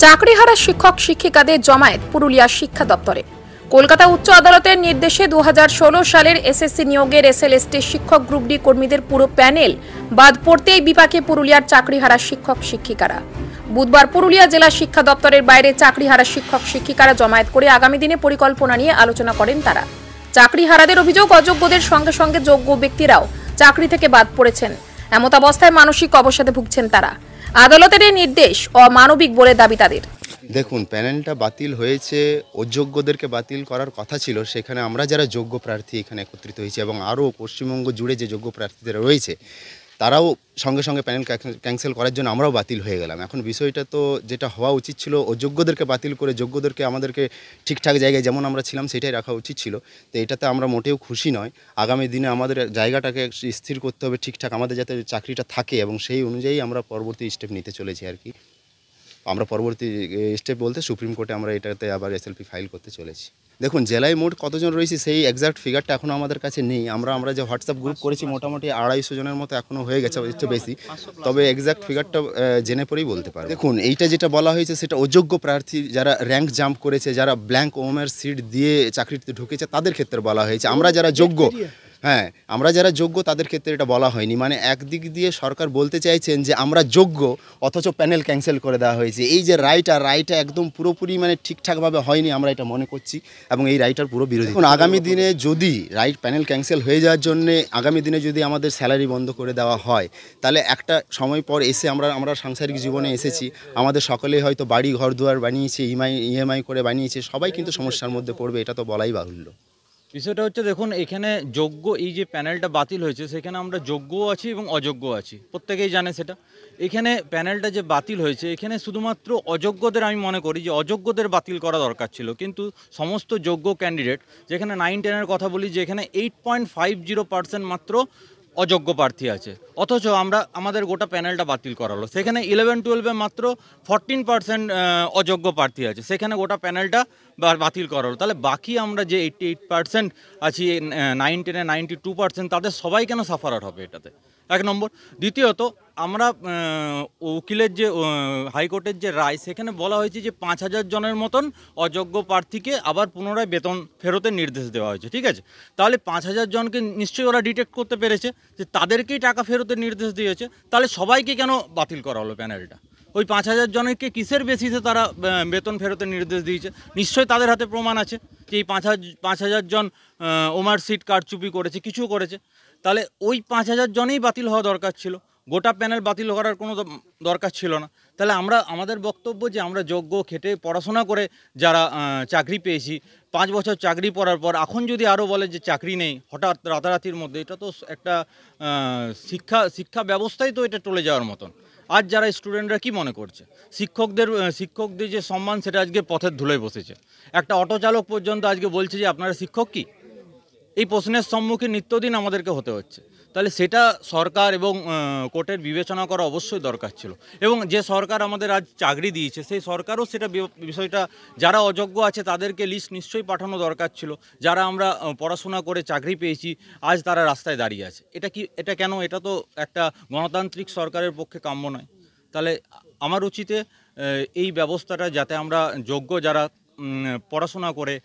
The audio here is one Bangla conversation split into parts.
চাকরিহারা শিক্ষক শিক্ষিকাদের জমায়েত পুরুলিয়ার শিক্ষা দপ্তরে। কলকাতা উচ্চ আদালতের নির্দেশে 2016 সালের এসএসসি নিয়োগের এসএলএসটি শিক্ষক গ্রুপ ডি কর্মীদের পুরো প্যানেল বাদ পড়তেই বিপাকে পুরুলিয়ার চাকরিহারা শিক্ষক শিক্ষিকারা। বুধবার পুরুলিয়া জেলা শিক্ষা দপ্তরের বাইরে চাকরিহারা শিক্ষক শিক্ষিকারা জমায়েত করে আগামী দিনে পরিকল্পনা নিয়ে আলোচনা করেন তারা। চাকরিহারাদের অভিযোগ, অযোগ্যদের সঙ্গে সঙ্গে যোগ্য ব্যক্তিরাও চাকরি থেকে বাদ পড়েছেন। এমতাবস্থায় মানসিক অবসাদে ভুগছেন তারা। আদালতের এই নির্দেশ অমানবিক বলে দাবি তাদের। দেখুন, প্যানেলটা বাতিল হয়েছে, অযোগ্যদেরকে বাতিল করার কথা ছিল। সেখানে আমরা যারা যোগ্য প্রার্থী এখানে একত্রিত হয়েছি এবং আরও পশ্চিমবঙ্গ জুড়ে যে যোগ্য প্রার্থীরা রয়েছে তারাও সঙ্গে সঙ্গে প্যানেল ক্যান্সেল করার জন্য আমরাও বাতিল হয়ে গেলাম। এখন বিষয়টা তো যেটা হওয়া উচিত ছিল, অযোগ্যদেরকে বাতিল করে যোগ্যদেরকে আমাদেরকে ঠিকঠাক জায়গায় যেমন আমরা ছিলাম সেটাই রাখা উচিত ছিল। তো এটাতে আমরা মোটেও খুশি নয়। আগামী দিনে আমাদের জায়গাটাকে স্থির করতে হবে ঠিকঠাক, আমাদের যাতে চাকরিটা থাকে এবং সেই অনুযায়ী আমরা পরবর্তী স্টেপ নিতে চলেছি আর কি। আমরা পরবর্তী স্টেপ বলতে সুপ্রিম কোর্টে আমরা এটাতে আবার এসএলপি ফাইল করতে চলেছি। দেখুন, জেলায় মোট কতজন রয়েছে সেই এক্সাক্ট ফিগারটা এখনও আমাদের কাছে নেই। আমরা যে হোয়াটসঅ্যাপ গ্রুপ করেছি মোটামুটি 250 জনের মতো এখনও হয়ে গেছে, একটু বেশি। তবে এক্সাক্ট ফিগারটা জেনে পরেই বলতে পারবো। দেখুন, এইটা যেটা বলা হয়েছে সেটা অযোগ্য প্রার্থী যারা র্যাঙ্ক জাম্প করেছে, যারা ব্ল্যাঙ্ক ওমের সিট দিয়ে চাকরিতে ঢুকেছে তাদের ক্ষেত্রে বলা হয়েছে। আমরা যারা যোগ্য, আমরা যারা যোগ্য তাদের ক্ষেত্রে এটা বলা হয়নি। মানে একদিক দিয়ে সরকার বলতে চাইছেন যে আমরা যোগ্য, অথচ প্যানেল ক্যান্সেল করে দেওয়া হয়েছে। এই যে রায়টা একদম পুরোপুরি মানে ঠিকঠাকভাবে হয়নি আমরা এটা মনে করছি এবং এই রায়টার পুরো বিরোধী। এখন আগামী দিনে যদি প্যানেল ক্যান্সেল হয়ে যাওয়ার জন্যে আগামী দিনে যদি আমাদের স্যালারি বন্ধ করে দেওয়া হয়, তাহলে একটা সময় পর এসে আমরা সাংসারিক জীবনে এসেছি, আমাদের সকলেই হয়তো বাড়ি ঘর দুয়ার বানিয়েছে, ইএমআই করে বানিয়েছে, সবাই কিন্তু সমস্যার মধ্যে পড়বে, এটা তো বলাই বাহুল্য। বিষয়টা হচ্ছে, দেখুন, এখানে যোগ্য এই যে প্যানেলটা বাতিল হয়েছে সেখানে আমরা যোগ্যও আছি এবং অযোগ্য আছি, প্রত্যেকেই জানে সেটা। এখানে প্যানেলটা যে বাতিল হয়েছে এখানে শুধুমাত্র অযোগ্যদের, আমি মনে করি যে অযোগ্যদের বাতিল করা দরকার ছিল, কিন্তু সমস্ত যোগ্য ক্যান্ডিডেট, যেখানে 9-10-এর কথা বলি, যেখানে 8.50% মাত্র অযোগ্য প্রার্থী আছে, অথচ আমাদের গোটা প্যানেলটা বাতিল করা হলো। সেখানে 11-12-এ মাত্র 14% অযোগ্য প্রার্থী আছে, সেখানে গোটা প্যানেলটা বাতিল করা হলো। তাহলে বাকি আমরা যে 88% আছি, 9-10-এ 92%, তাদের সবাই কেন সাফারার হবে এটাতে? এক নম্বর। দ্বিতীয়ত, আমরা উকিলের যে হাইকোর্টের যে রায়, সেখানে বলা হয়েছে যে 5,000 জনের মতন অযোগ্য প্রার্থীকে আবার পুনরায় বেতন ফেরতের নির্দেশ দেওয়া হয়েছে। ঠিক আছে, তাহলে 5,000 জনকে নিশ্চয়ই ওরা ডিটেক্ট করতে পেরেছে যে তাদেরকেই টাকা ফেরতের নির্দেশ দিয়েছে। তাহলে সবাইকে কেন বাতিল করা হলো প্যানেলটা? ওই 5,000 জনকে কিসের বেসিসে তারা বেতন ফেরতের নির্দেশ দিয়েছে? নিশ্চয়ই তাদের হাতে প্রমাণ আছে যে এই 5,000 জন ওমার সিট কারচুপি করেছে, কিছু করেছে। তাহলে ওই 5,000 জনেই বাতিল হওয়া দরকার ছিল, গোটা প্যানেল বাতিল করার কোনো দরকার ছিল না। তাহলে আমাদের বক্তব্য যে আমরা যোগ্য, খেটে পড়াশোনা করে যারা চাকরি পেয়েছি, 5 বছর চাকরি পড়ার পর এখন যদি আরও বলে যে চাকরি নেই হঠাৎ রাতারাতির মধ্যে, এটা তো একটা শিক্ষা ব্যবস্থাই তো এটা টলে যাওয়ার মতন। আজ যারা স্টুডেন্টরা কি মনে করছে, শিক্ষকদের যে সম্মান সেটা আজকে পথের ধুলোয় বসেছে। একটা অটো চালক পর্যন্ত আজকে বলছে যে আপনারা শিক্ষক কি? এই প্রশ্নের সম্মুখীন নিত্যদিন আমাদেরকে হতে হচ্ছে। তাহলে সেটা সরকার এবং কোর্টের বিবেচনা করা অবশ্যই দরকার ছিল। এবং যে সরকার আমাদের আজ চাকরি দিয়েছে সেই সরকারও সেটা বিষয়টা, যারা অযোগ্য আছে তাদেরকে লিস্ট নিশ্চয়ই পাঠানো দরকার ছিল। যারা আমরা পড়াশোনা করে চাকরি পেয়েছি আজ তারা রাস্তায় দাঁড়িয়ে আছে, এটা কেন? এটা তো একটা গণতান্ত্রিক সরকারের পক্ষে কাম্য নয়। তাহলে আমার উচিতে এই ব্যবস্থাটা, যাতে আমরা যোগ্য যারা পড়াশোনা করে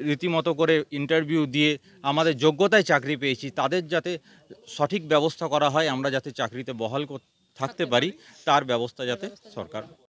রীতিমতো করে ইন্টারভিউ দিয়ে আমাদের যোগ্যতায় চাকরি পেয়েছি, তাদের যাতে সঠিক ব্যবস্থা করা হয়, আমরা যাতে চাকরিতে বহাল থাকতে পারি, তার ব্যবস্থা যাতে সরকার